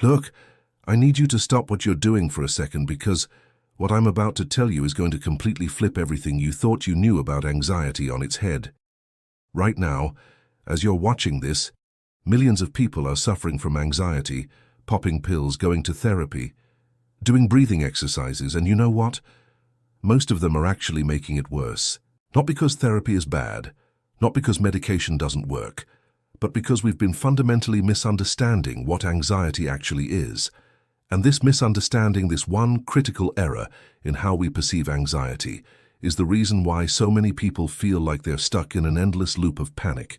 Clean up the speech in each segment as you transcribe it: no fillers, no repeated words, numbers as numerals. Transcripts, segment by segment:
Look, I need you to stop what you're doing for a second because what I'm about to tell you is going to completely flip everything you thought you knew about anxiety on its head. Right now, as you're watching this, millions of people are suffering from anxiety, popping pills, going to therapy, doing breathing exercises, and you know what? Most of them are actually making it worse. Not because therapy is bad, not because medication doesn't work, but because we've been fundamentally misunderstanding what anxiety actually is. And this misunderstanding, this one critical error in how we perceive anxiety, is the reason why so many people feel like they're stuck in an endless loop of panic,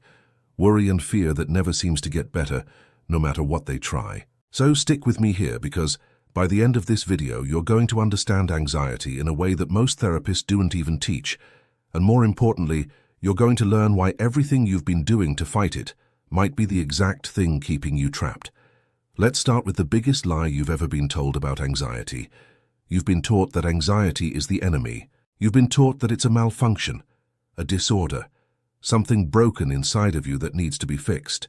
worry and fear that never seems to get better, no matter what they try. So stick with me here because by the end of this video, you're going to understand anxiety in a way that most therapists don't even teach. And more importantly, you're going to learn why everything you've been doing to fight it might be the exact thing keeping you trapped. Let's start with the biggest lie you've ever been told about anxiety. You've been taught that anxiety is the enemy. You've been taught that it's a malfunction, a disorder, something broken inside of you that needs to be fixed.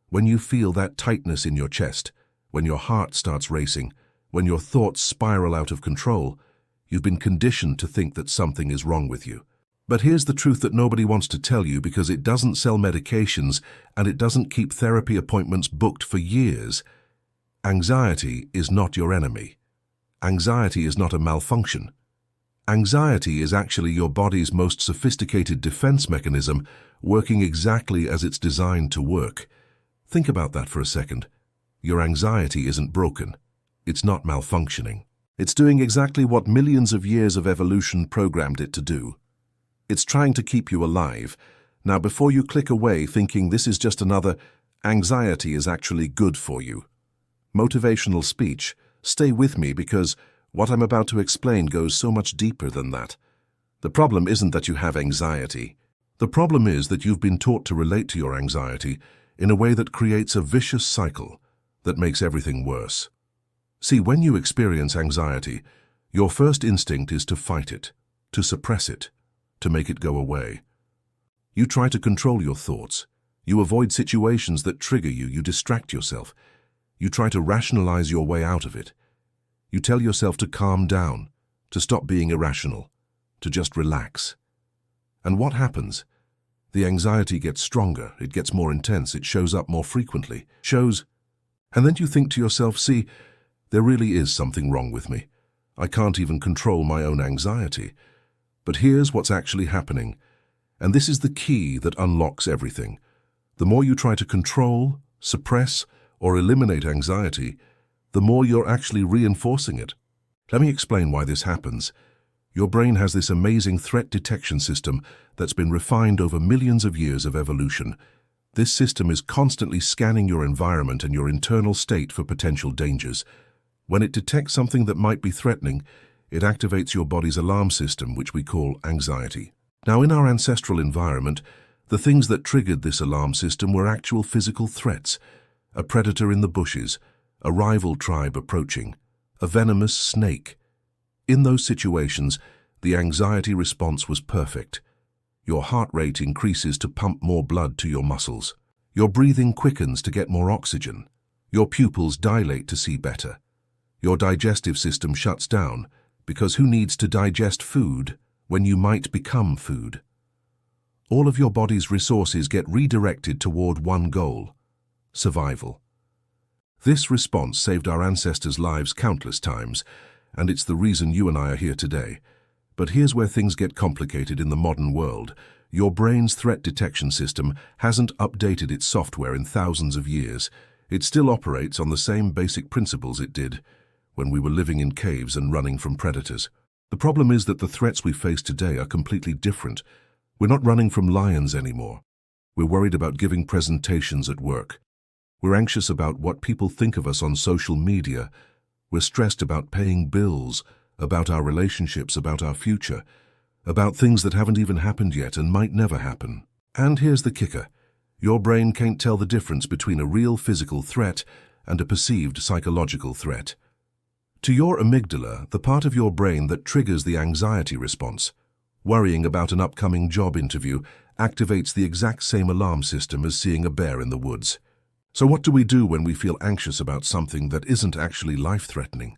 When you feel that tightness in your chest, when your heart starts racing, when your thoughts spiral out of control, you've been conditioned to think that something is wrong with you. But here's the truth that nobody wants to tell you because it doesn't sell medications and it doesn't keep therapy appointments booked for years. Anxiety is not your enemy. Anxiety is not a malfunction. Anxiety is actually your body's most sophisticated defense mechanism working exactly as it's designed to work. Think about that for a second. Your anxiety isn't broken. It's not malfunctioning. It's doing exactly what millions of years of evolution programmed it to do. It's trying to keep you alive. Now, before you click away thinking this is just another, anxiety is actually good for you. Motivational speech, stay with me because what I'm about to explain goes so much deeper than that. The problem isn't that you have anxiety. The problem is that you've been taught to relate to your anxiety in a way that creates a vicious cycle that makes everything worse. See, when you experience anxiety, your first instinct is to fight it, to suppress it, to make it go away. You try to control your thoughts. You avoid situations that trigger you. You distract yourself. You try to rationalize your way out of it. You tell yourself to calm down, to stop being irrational, to just relax. And what happens? The anxiety gets stronger, it gets more intense, it shows up more frequently, and then you think to yourself, see, there really is something wrong with me. I can't even control my own anxiety. But here's what's actually happening, and this is the key that unlocks everything. The more you try to control, suppress, or eliminate anxiety, the more you're actually reinforcing it. Let me explain why this happens. Your brain has this amazing threat detection system that's been refined over millions of years of evolution. This system is constantly scanning your environment and your internal state for potential dangers. When it detects something that might be threatening, it activates your body's alarm system, which we call anxiety. Now, in our ancestral environment, the things that triggered this alarm system were actual physical threats. A predator in the bushes, a rival tribe approaching, a venomous snake. In those situations, the anxiety response was perfect. Your heart rate increases to pump more blood to your muscles. Your breathing quickens to get more oxygen. Your pupils dilate to see better. Your digestive system shuts down because who needs to digest food when you might become food? All of your body's resources get redirected toward one goal: survival. This response saved our ancestors' lives countless times, and it's the reason you and I are here today. But here's where things get complicated in the modern world. Your brain's threat detection system hasn't updated its software in thousands of years. It still operates on the same basic principles it did when we were living in caves and running from predators. The problem is that the threats we face today are completely different. We're not running from lions anymore. We're worried about giving presentations at work. We're anxious about what people think of us on social media. We're stressed about paying bills, about our relationships, about our future, about things that haven't even happened yet and might never happen. And here's the kicker. Your brain can't tell the difference between a real physical threat and a perceived psychological threat. To your amygdala, the part of your brain that triggers the anxiety response, worrying about an upcoming job interview, activates the exact same alarm system as seeing a bear in the woods. So what do we do when we feel anxious about something that isn't actually life-threatening?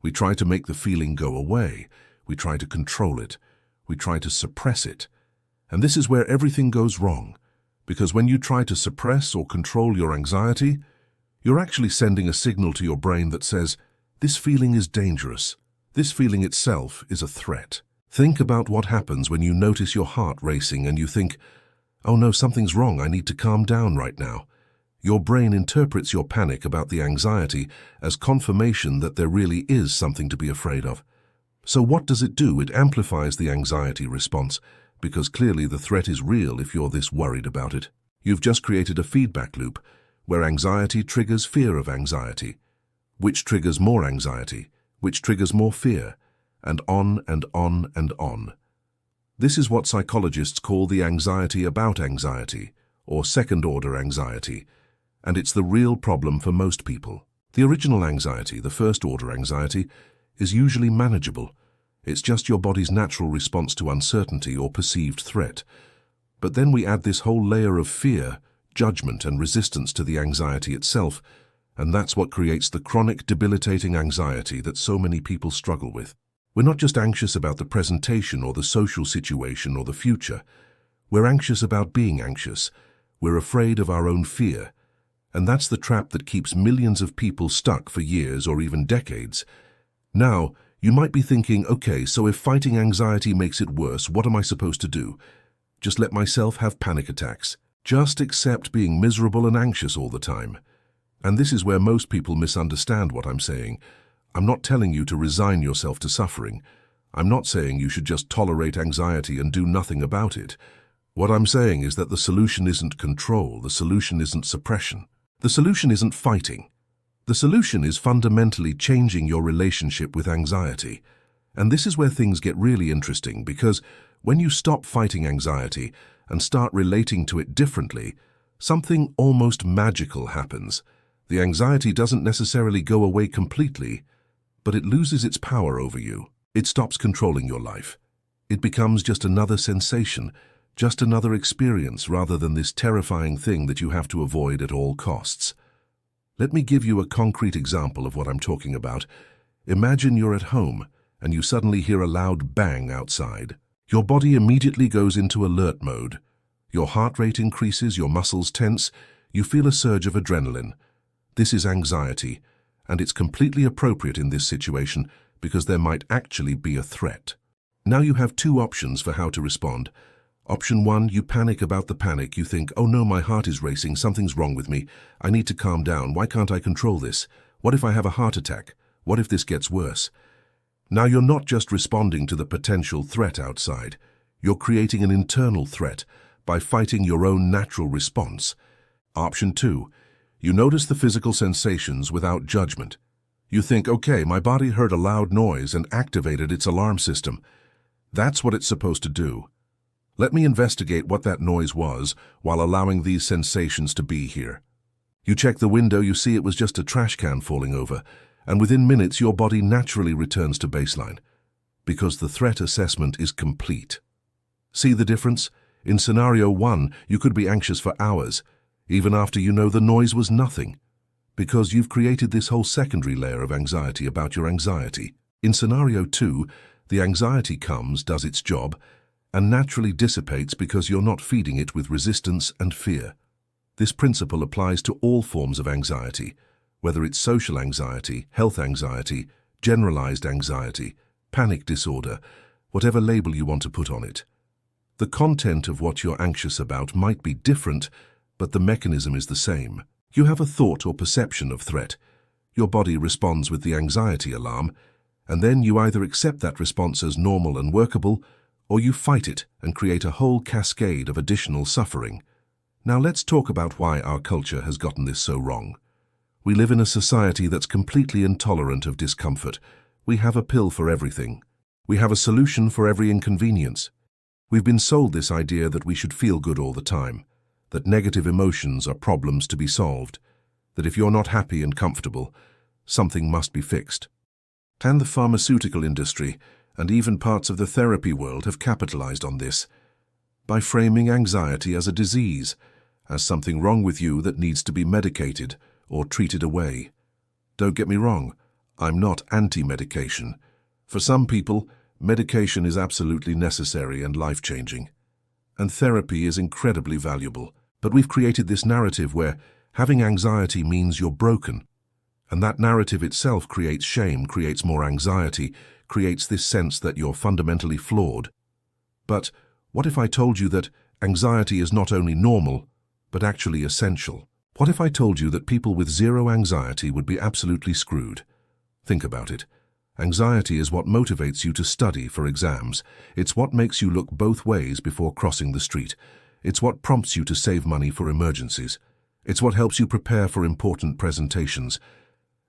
We try to make the feeling go away. We try to control it. We try to suppress it. And this is where everything goes wrong, because when you try to suppress or control your anxiety, you're actually sending a signal to your brain that says, this feeling is dangerous. This feeling itself is a threat. Think about what happens when you notice your heart racing and you think, oh no, something's wrong, I need to calm down right now. Your brain interprets your panic about the anxiety as confirmation that there really is something to be afraid of. So what does it do? It amplifies the anxiety response, because clearly the threat is real if you're this worried about it. You've just created a feedback loop where anxiety triggers fear of anxiety, which triggers more anxiety, which triggers more fear, and on and on and on. This is what psychologists call the anxiety about anxiety, or second-order anxiety, and it's the real problem for most people. The original anxiety, the first-order anxiety, is usually manageable. It's just your body's natural response to uncertainty or perceived threat. But then we add this whole layer of fear, judgment, and resistance to the anxiety itself, and that's what creates the chronic, debilitating anxiety that so many people struggle with. We're not just anxious about the presentation or the social situation or the future. We're anxious about being anxious. We're afraid of our own fear. And that's the trap that keeps millions of people stuck for years or even decades. Now, you might be thinking, okay, so if fighting anxiety makes it worse, what am I supposed to do? Just let myself have panic attacks. Just accept being miserable and anxious all the time. And this is where most people misunderstand what I'm saying. I'm not telling you to resign yourself to suffering. I'm not saying you should just tolerate anxiety and do nothing about it. What I'm saying is that the solution isn't control, the solution isn't suppression. The solution isn't fighting. The solution is fundamentally changing your relationship with anxiety. And this is where things get really interesting, because when you stop fighting anxiety and start relating to it differently, something almost magical happens. The anxiety doesn't necessarily go away completely, but it loses its power over you. It stops controlling your life. It becomes just another sensation, just another experience rather than this terrifying thing that you have to avoid at all costs. Let me give you a concrete example of what I'm talking about. Imagine you're at home and you suddenly hear a loud bang outside. Your body immediately goes into alert mode. Your heart rate increases, your muscles tense, you feel a surge of adrenaline. This is anxiety, and it's completely appropriate in this situation because there might actually be a threat. Now you have two options for how to respond. Option 1, you panic about the panic. You think, oh no, my heart is racing, something's wrong with me. I need to calm down. Why can't I control this? What if I have a heart attack? What if this gets worse? Now you're not just responding to the potential threat outside. You're creating an internal threat by fighting your own natural response. Option 2, you notice the physical sensations without judgment. You think, okay, my body heard a loud noise and activated its alarm system. That's what it's supposed to do. Let me investigate what that noise was while allowing these sensations to be here. You check the window, you see it was just a trash can falling over, and within minutes your body naturally returns to baseline, because the threat assessment is complete. See the difference? In scenario 1, you could be anxious for hours, even after you know the noise was nothing, because you've created this whole secondary layer of anxiety about your anxiety. In scenario 2, the anxiety comes, does its job, and naturally dissipates because you're not feeding it with resistance and fear. This principle applies to all forms of anxiety, whether it's social anxiety, health anxiety, generalized anxiety, panic disorder, whatever label you want to put on it. The content of what you're anxious about might be different, but the mechanism is the same. You have a thought or perception of threat. Your body responds with the anxiety alarm, and then you either accept that response as normal and workable, or you fight it and create a whole cascade of additional suffering. Now let's talk about why our culture has gotten this so wrong. We live in a society that's completely intolerant of discomfort. We have a pill for everything. We have a solution for every inconvenience. We've been sold this idea that we should feel good all the time, that negative emotions are problems to be solved, that if you're not happy and comfortable, something must be fixed. And the pharmaceutical industry and even parts of the therapy world have capitalized on this by framing anxiety as a disease, as something wrong with you that needs to be medicated or treated away. Don't get me wrong, I'm not anti-medication. For some people, medication is absolutely necessary and life-changing. And therapy is incredibly valuable. But we've created this narrative where having anxiety means you're broken. And that narrative itself creates shame, creates more anxiety, creates this sense that you're fundamentally flawed. But what if I told you that anxiety is not only normal, but actually essential? What if I told you that people with zero anxiety would be absolutely screwed? Think about it. Anxiety is what motivates you to study for exams. It's what makes you look both ways before crossing the street. It's what prompts you to save money for emergencies. It's what helps you prepare for important presentations.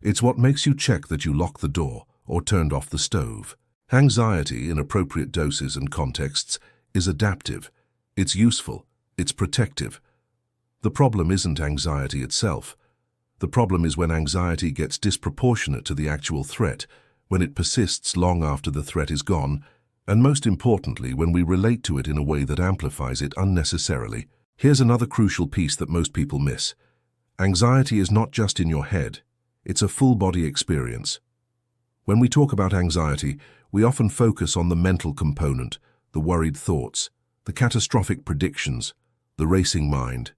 It's what makes you check that you locked the door or turned off the stove. Anxiety, in appropriate doses and contexts, is adaptive. It's useful. It's protective. The problem isn't anxiety itself. The problem is when anxiety gets disproportionate to the actual threat, when it persists long after the threat is gone, and most importantly, when we relate to it in a way that amplifies it unnecessarily. Here's another crucial piece that most people miss. Anxiety is not just in your head. It's a full-body experience. When we talk about anxiety, we often focus on the mental component, the worried thoughts, the catastrophic predictions, the racing mind.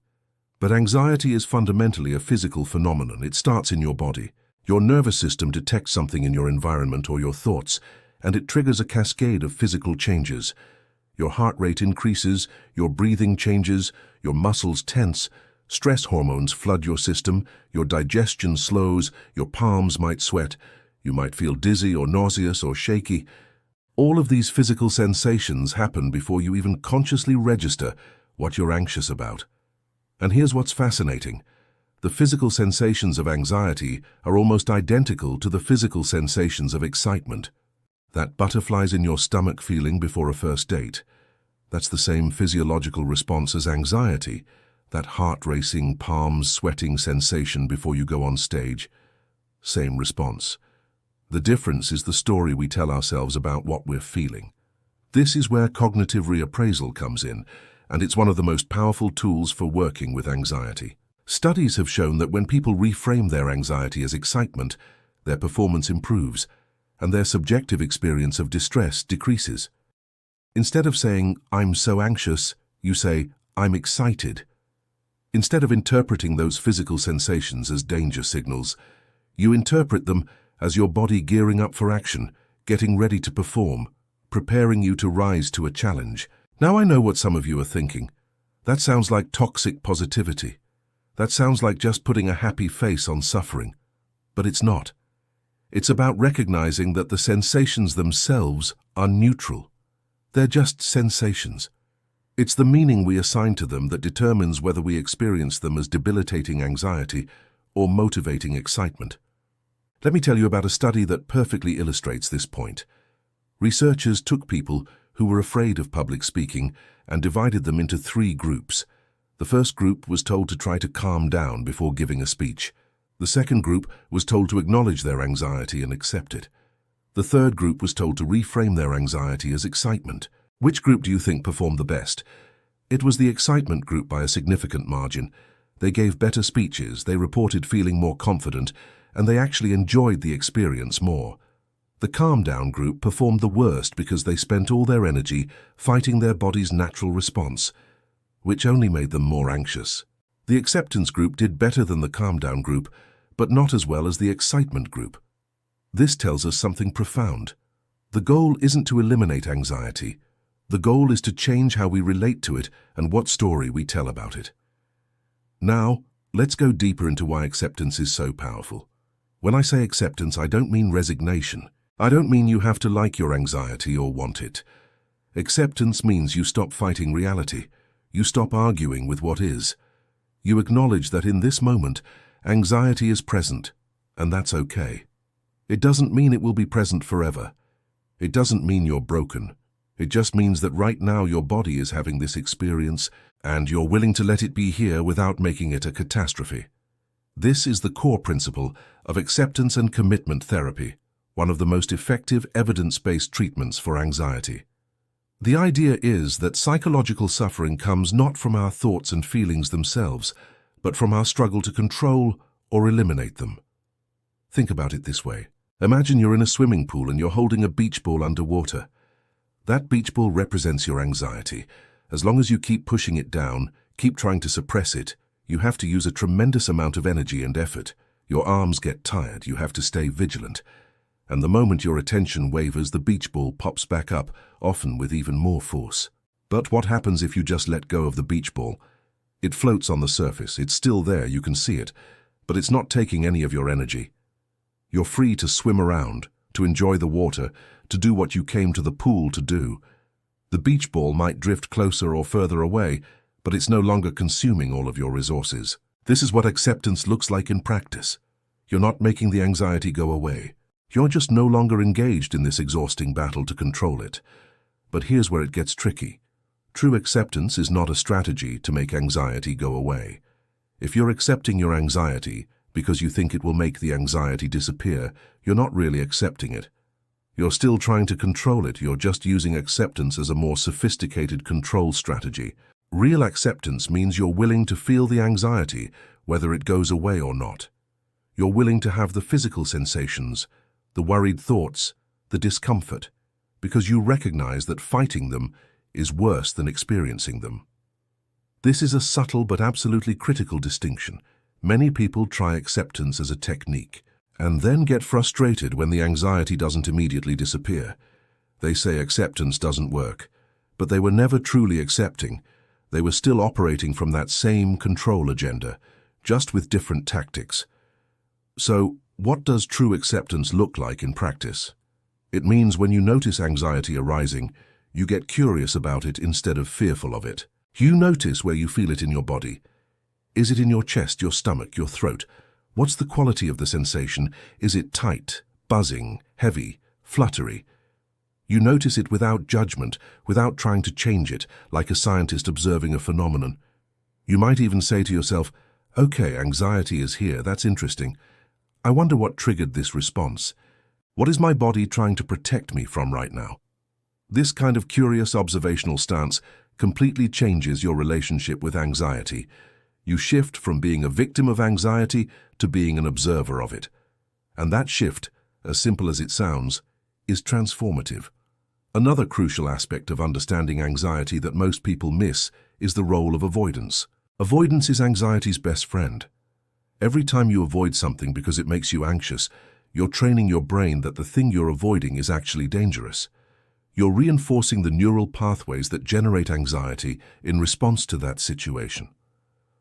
But anxiety is fundamentally a physical phenomenon. It starts in your body. Your nervous system detects something in your environment or your thoughts, and it triggers a cascade of physical changes. Your heart rate increases, your breathing changes, your muscles tense, stress hormones flood your system, your digestion slows, your palms might sweat, you might feel dizzy or nauseous or shaky. All of these physical sensations happen before you even consciously register what you're anxious about. And here's what's fascinating. The physical sensations of anxiety are almost identical to the physical sensations of excitement. That butterflies in your stomach feeling before a first date. That's the same physiological response as anxiety, that heart-racing, palms-sweating sensation before you go on stage. Same response. The difference is the story we tell ourselves about what we're feeling. This is where cognitive reappraisal comes in, and it's one of the most powerful tools for working with anxiety. Studies have shown that when people reframe their anxiety as excitement, their performance improves, and their subjective experience of distress decreases. Instead of saying, "I'm so anxious," you say, "I'm excited." Instead of interpreting those physical sensations as danger signals, you interpret them as your body gearing up for action, getting ready to perform, preparing you to rise to a challenge. Now I know what some of you are thinking. That sounds like toxic positivity. That sounds like just putting a happy face on suffering. But it's not. It's about recognizing that the sensations themselves are neutral. They're just sensations. It's the meaning we assign to them that determines whether we experience them as debilitating anxiety or motivating excitement. Let me tell you about a study that perfectly illustrates this point. Researchers took people who were afraid of public speaking and divided them into 3 groups. The first group was told to try to calm down before giving a speech. The second group was told to acknowledge their anxiety and accept it. The third group was told to reframe their anxiety as excitement. Which group do you think performed the best? It was the excitement group by a significant margin. They gave better speeches, they reported feeling more confident, and they actually enjoyed the experience more. The calm down group performed the worst because they spent all their energy fighting their body's natural response, which only made them more anxious. The acceptance group did better than the calm down group, but not as well as the excitement group. This tells us something profound. The goal isn't to eliminate anxiety. The goal is to change how we relate to it and what story we tell about it. Now, let's go deeper into why acceptance is so powerful. When I say acceptance, I don't mean resignation. I don't mean you have to like your anxiety or want it. Acceptance means you stop fighting reality. You stop arguing with what is. You acknowledge that in this moment, anxiety is present, and that's okay. It doesn't mean it will be present forever. It doesn't mean you're broken. It just means that right now your body is having this experience, and you're willing to let it be here without making it a catastrophe. This is the core principle of acceptance and commitment therapy, one of the most effective evidence-based treatments for anxiety. The idea is that psychological suffering comes not from our thoughts and feelings themselves, but from our struggle to control or eliminate them. Think about it this way. Imagine you're in a swimming pool and you're holding a beach ball underwater. That beach ball represents your anxiety. As long as you keep pushing it down, keep trying to suppress it, you have to use a tremendous amount of energy and effort. Your arms get tired, you have to stay vigilant. And the moment your attention wavers, the beach ball pops back up, often with even more force. But what happens if you just let go of the beach ball? It floats on the surface, it's still there, you can see it, but it's not taking any of your energy. You're free to swim around, to enjoy the water, to do what you came to the pool to do. The beach ball might drift closer or further away, but it's no longer consuming all of your resources. This is what acceptance looks like in practice. You're not making the anxiety go away. You're just no longer engaged in this exhausting battle to control it. But here's where it gets tricky. True acceptance is not a strategy to make anxiety go away. If you're accepting your anxiety because you think it will make the anxiety disappear, you're not really accepting it. You're still trying to control it, you're just using acceptance as a more sophisticated control strategy. Real acceptance means you're willing to feel the anxiety, whether it goes away or not. You're willing to have the physical sensations, the worried thoughts, the discomfort, because you recognize that fighting them is worse than experiencing them. This is a subtle but absolutely critical distinction. Many people try acceptance as a technique, and then get frustrated when the anxiety doesn't immediately disappear. They say acceptance doesn't work, but they were never truly accepting. They were still operating from that same control agenda, just with different tactics. So, what does true acceptance look like in practice? It means when you notice anxiety arising, you get curious about it instead of fearful of it. You notice where you feel it in your body. Is it in your chest, your stomach, your throat? What's the quality of the sensation? Is it tight, buzzing, heavy, fluttery? You notice it without judgment, without trying to change it, like a scientist observing a phenomenon. You might even say to yourself, okay, anxiety is here, that's interesting. I wonder what triggered this response. What is my body trying to protect me from right now? This kind of curious observational stance completely changes your relationship with anxiety. You shift from being a victim of anxiety to being an observer of it. And that shift, as simple as it sounds, is transformative. Another crucial aspect of understanding anxiety that most people miss is the role of avoidance. Avoidance is anxiety's best friend. Every time you avoid something because it makes you anxious, you're training your brain that the thing you're avoiding is actually dangerous. You're reinforcing the neural pathways that generate anxiety in response to that situation.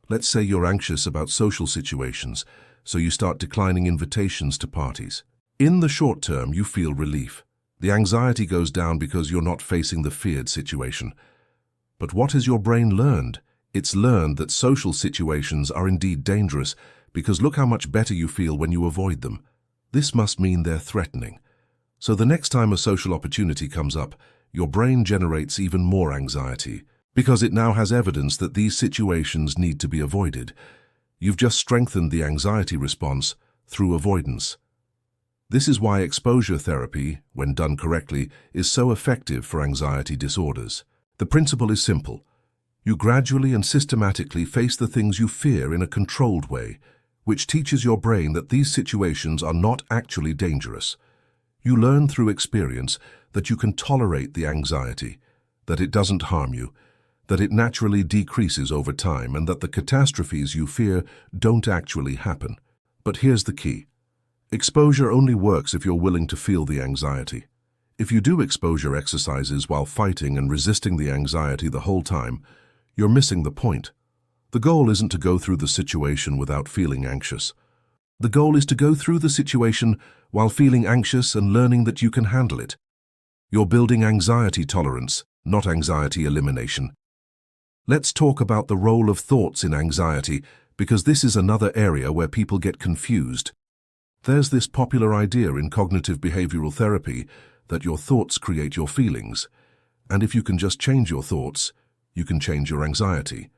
Let's say you're anxious about social situations, so you start declining invitations to parties. In the short term, you feel relief. The anxiety goes down because you're not facing the feared situation. But what has your brain learned? It's learned that social situations are indeed dangerous, because look how much better you feel when you avoid them. This must mean they're threatening. So the next time a social opportunity comes up, your brain generates even more anxiety, because it now has evidence that these situations need to be avoided. You've just strengthened the anxiety response through avoidance. This is why exposure therapy, when done correctly, is so effective for anxiety disorders. The principle is simple. You gradually and systematically face the things you fear in a controlled way, which teaches your brain that these situations are not actually dangerous. You learn through experience that you can tolerate the anxiety, that it doesn't harm you, that it naturally decreases over time, and that the catastrophes you fear don't actually happen. But here's the key. Exposure only works if you're willing to feel the anxiety. If you do exposure exercises while fighting and resisting the anxiety the whole time, you're missing the point. The goal isn't to go through the situation without feeling anxious. The goal is to go through the situation while feeling anxious and learning that you can handle it. You're building anxiety tolerance, not anxiety elimination. Let's talk about the role of thoughts in anxiety, because this is another area where people get confused. There's this popular idea in cognitive behavioral therapy that your thoughts create your feelings, and if you can just change your thoughts, you can change your anxiety.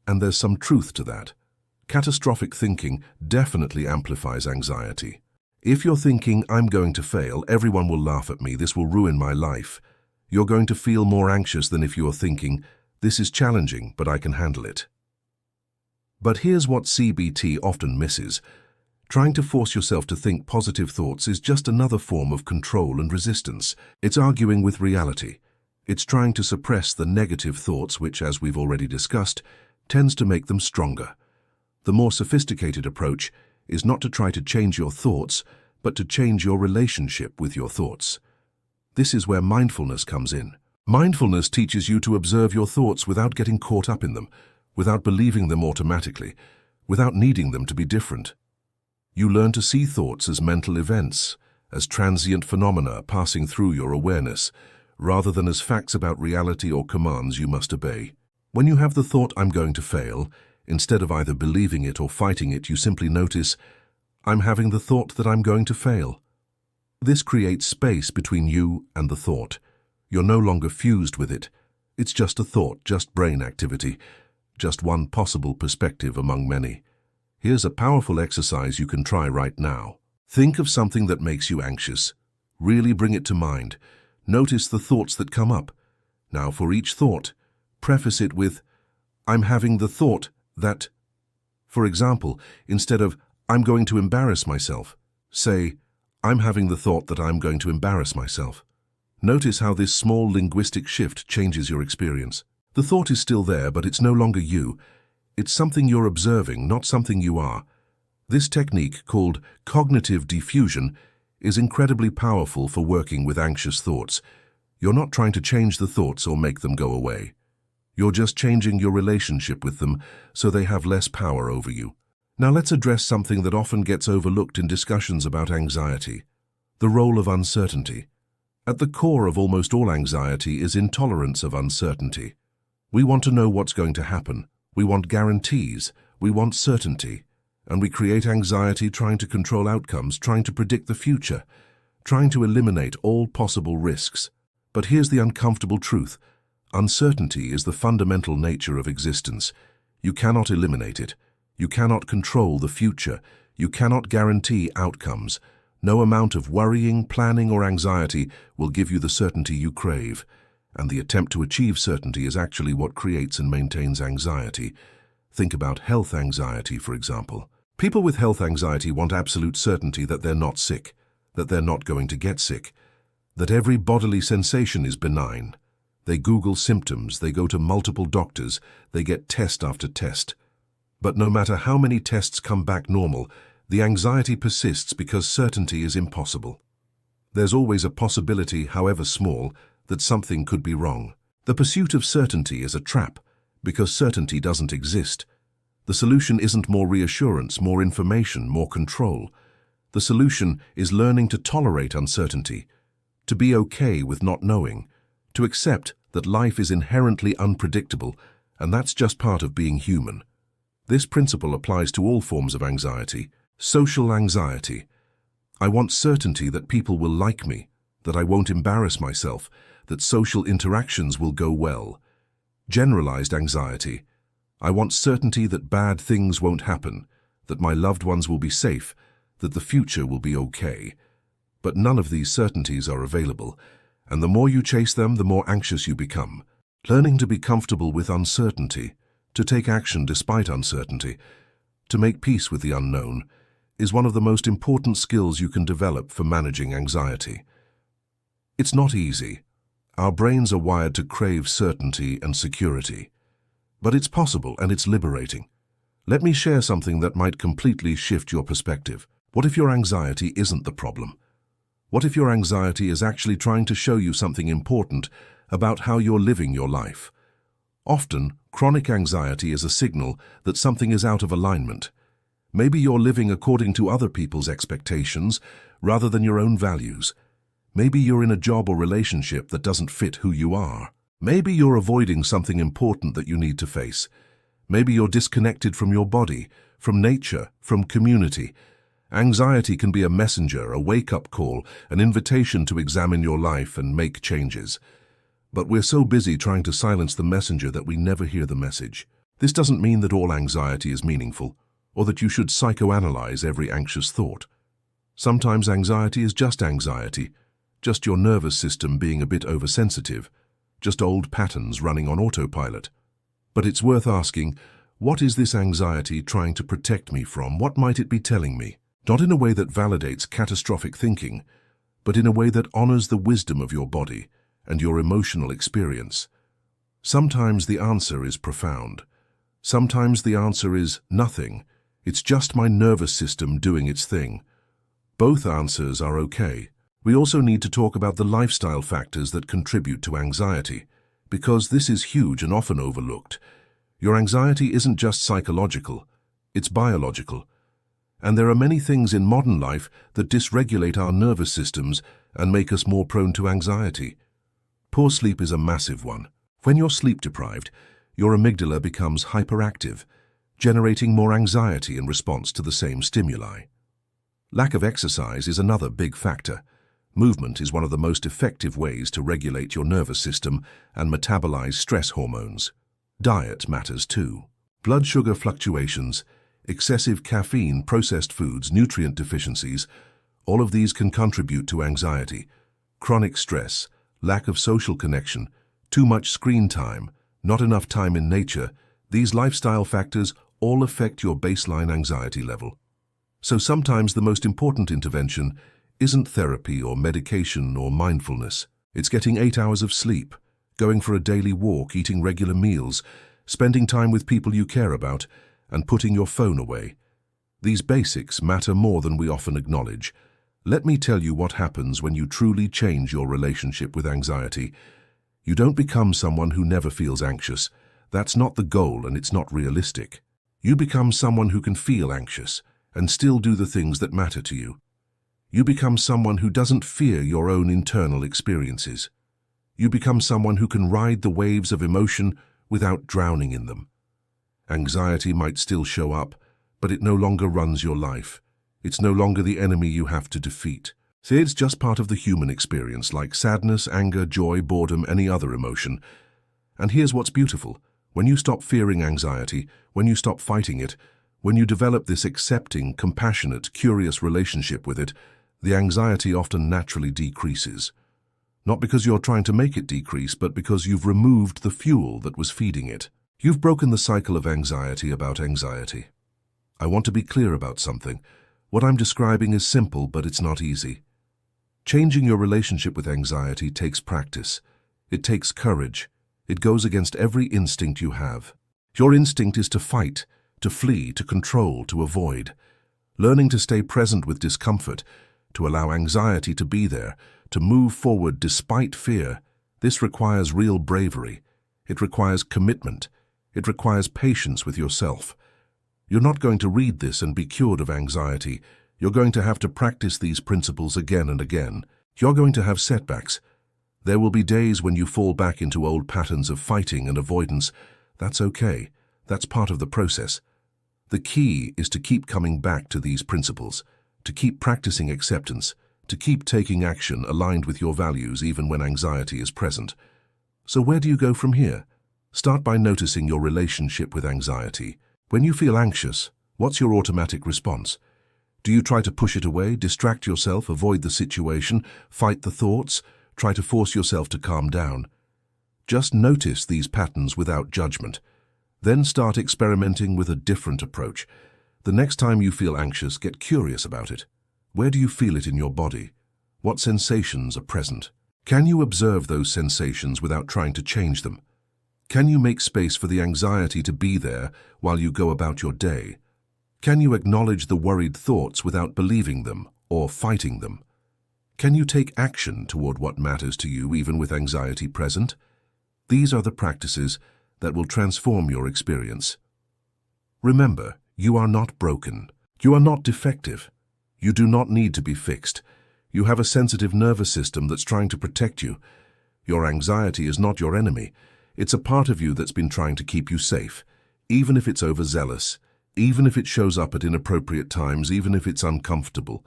And there's some truth to that. Catastrophic thinking definitely amplifies anxiety. If you're thinking, I'm going to fail, everyone will laugh at me, this will ruin my life, You're going to feel more anxious than if you're thinking, "This is challenging, but I can handle it." But here's what CBT often misses. Trying to force yourself to think positive thoughts is just another form of control and resistance. It's arguing with reality. It's trying to suppress the negative thoughts, which, as we've already discussed, tends to make them stronger. The more sophisticated approach is not to try to change your thoughts, but to change your relationship with your thoughts. This is where mindfulness comes in. Mindfulness teaches you to observe your thoughts without getting caught up in them, without believing them automatically, without needing them to be different. You learn to see thoughts as mental events, as transient phenomena passing through your awareness, rather than as facts about reality or commands you must obey. When you have the thought, "I'm going to fail," instead of either believing it or fighting it, you simply notice, "I'm having the thought that I'm going to fail." This creates space between you and the thought. You're no longer fused with it. It's just a thought, just brain activity, just one possible perspective among many. Here's a powerful exercise you can try right now. Think of something that makes you anxious. Really bring it to mind. Notice the thoughts that come up. Now, for each thought, preface it with, "I'm having the thought that..." For example, instead of, "I'm going to embarrass myself," say, "I'm having the thought that I'm going to embarrass myself." Notice how this small linguistic shift changes your experience. The thought is still there, but it's no longer you. It's something you're observing, not something you are. This technique, called cognitive diffusion, is incredibly powerful for working with anxious thoughts. You're not trying to change the thoughts or make them go away. You're just changing your relationship with them so they have less power over you. Now let's address something that often gets overlooked in discussions about anxiety: the role of uncertainty. At the core of almost all anxiety is intolerance of uncertainty. We want to know what's going to happen. We want guarantees, we want certainty, and we create anxiety trying to control outcomes, trying to predict the future, trying to eliminate all possible risks. But here's the uncomfortable truth. Uncertainty is the fundamental nature of existence. You cannot eliminate it. You cannot control the future. You cannot guarantee outcomes. No amount of worrying, planning, or anxiety will give you the certainty you crave. And the attempt to achieve certainty is actually what creates and maintains anxiety. Think about health anxiety, for example. People with health anxiety want absolute certainty that they're not sick, that they're not going to get sick, that every bodily sensation is benign. They Google symptoms, they go to multiple doctors, they get test after test. But no matter how many tests come back normal, the anxiety persists because certainty is impossible. There's always a possibility, however small, that something could be wrong. The pursuit of certainty is a trap, because certainty doesn't exist. The solution isn't more reassurance, more information, more control. The solution is learning to tolerate uncertainty, to be okay with not knowing, to accept that life is inherently unpredictable, and that's just part of being human. This principle applies to all forms of anxiety. Social anxiety. I want certainty that people will like me, that I won't embarrass myself, that social interactions will go well. Generalized anxiety. I want certainty that bad things won't happen, that my loved ones will be safe, that the future will be okay. But none of these certainties are available, and the more you chase them, the more anxious you become. Learning to be comfortable with uncertainty, to take action despite uncertainty, to make peace with the unknown, is one of the most important skills you can develop for managing anxiety. It's not easy. Our brains are wired to crave certainty and security. But it's possible and it's liberating. Let me share something that might completely shift your perspective. What if your anxiety isn't the problem? What if your anxiety is actually trying to show you something important about how you're living your life? Often, chronic anxiety is a signal that something is out of alignment. Maybe you're living according to other people's expectations rather than your own values. Maybe you're in a job or relationship that doesn't fit who you are. Maybe you're avoiding something important that you need to face. Maybe you're disconnected from your body, from nature, from community. Anxiety can be a messenger, a wake-up call, an invitation to examine your life and make changes. But we're so busy trying to silence the messenger that we never hear the message. This doesn't mean that all anxiety is meaningful, or that you should psychoanalyze every anxious thought. Sometimes anxiety is just just your nervous system being a bit oversensitive, just old patterns running on autopilot. But it's worth asking, what is this anxiety trying to protect me from? What might it be telling me? Not in a way that validates catastrophic thinking, but in a way that honors the wisdom of your body and your emotional experience. Sometimes the answer is profound. Sometimes the answer is nothing. It's just my nervous system doing its thing. Both answers are okay. We also need to talk about the lifestyle factors that contribute to anxiety, because this is huge and often overlooked. Your anxiety isn't just psychological, it's biological. And there are many things in modern life that dysregulate our nervous systems and make us more prone to anxiety. Poor sleep is a massive one. When you're sleep deprived, your amygdala becomes hyperactive, generating more anxiety in response to the same stimuli. Lack of exercise is another big factor. Movement is one of the most effective ways to regulate your nervous system and metabolize stress hormones. Diet matters too. Blood sugar fluctuations, excessive caffeine, processed foods, nutrient deficiencies, all of these can contribute to anxiety. Chronic stress, lack of social connection, too much screen time, not enough time in nature, these lifestyle factors all affect your baseline anxiety level. So sometimes the most important intervention isn't therapy or medication or mindfulness. It's getting 8 hours of sleep, going for a daily walk, eating regular meals, spending time with people you care about, and putting your phone away. These basics matter more than we often acknowledge. Let me tell you what happens when you truly change your relationship with anxiety. You don't become someone who never feels anxious. That's not the goal, and it's not realistic. You become someone who can feel anxious and still do the things that matter to you. You become someone who doesn't fear your own internal experiences. You become someone who can ride the waves of emotion without drowning in them. Anxiety might still show up, but it no longer runs your life. It's no longer the enemy you have to defeat. See, it's just part of the human experience, like sadness, anger, joy, boredom, any other emotion. And here's what's beautiful. When you stop fearing anxiety, when you stop fighting it, when you develop this accepting, compassionate, curious relationship with it, the anxiety often naturally decreases. Not because you're trying to make it decrease, but because you've removed the fuel that was feeding it. You've broken the cycle of anxiety about anxiety. I want to be clear about something. What I'm describing is simple, but it's not easy. Changing your relationship with anxiety takes practice. It takes courage. It goes against every instinct you have. Your instinct is to fight, to flee, to control, to avoid. Learning to stay present with discomfort, to allow anxiety to be there, to move forward despite fear, this requires real bravery. It requires commitment. It requires patience with yourself. You're not going to read this and be cured of anxiety. You're going to have to practice these principles again and again. You're going to have setbacks. There will be days when you fall back into old patterns of fighting and avoidance. That's okay. That's part of the process. The key is to keep coming back to these principles, to keep practicing acceptance, to keep taking action aligned with your values even when anxiety is present. So where do you go from here? Start by noticing your relationship with anxiety. When you feel anxious, what's your automatic response? Do you try to push it away, distract yourself, avoid the situation, fight the thoughts, try to force yourself to calm down? Just notice these patterns without judgment. Then start experimenting with a different approach. The next time you feel anxious, get curious about it. Where do you feel it in your body? What sensations are present? Can you observe those sensations without trying to change them? Can you make space for the anxiety to be there while you go about your day? Can you acknowledge the worried thoughts without believing them or fighting them? Can you take action toward what matters to you even with anxiety present? These are the practices that will transform your experience. Remember, you are not broken. You are not defective. You do not need to be fixed. You have a sensitive nervous system that's trying to protect you. Your anxiety is not your enemy. It's a part of you that's been trying to keep you safe, even if it's overzealous, even if it shows up at inappropriate times, even if it's uncomfortable.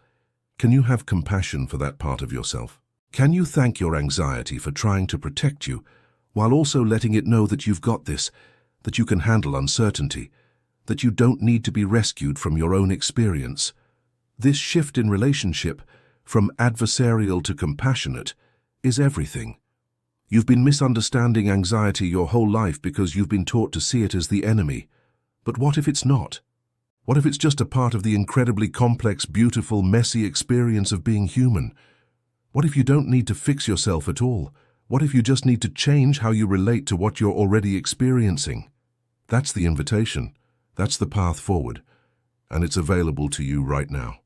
Can you have compassion for that part of yourself? Can you thank your anxiety for trying to protect you, while also letting it know that you've got this, that you can handle uncertainty, that you don't need to be rescued from your own experience? This shift in relationship, from adversarial to compassionate, is everything. You've been misunderstanding anxiety your whole life because you've been taught to see it as the enemy. But what if it's not? What if it's just a part of the incredibly complex, beautiful, messy experience of being human? What if you don't need to fix yourself at all? What if you just need to change how you relate to what you're already experiencing? That's the invitation. That's the path forward. And it's available to you right now.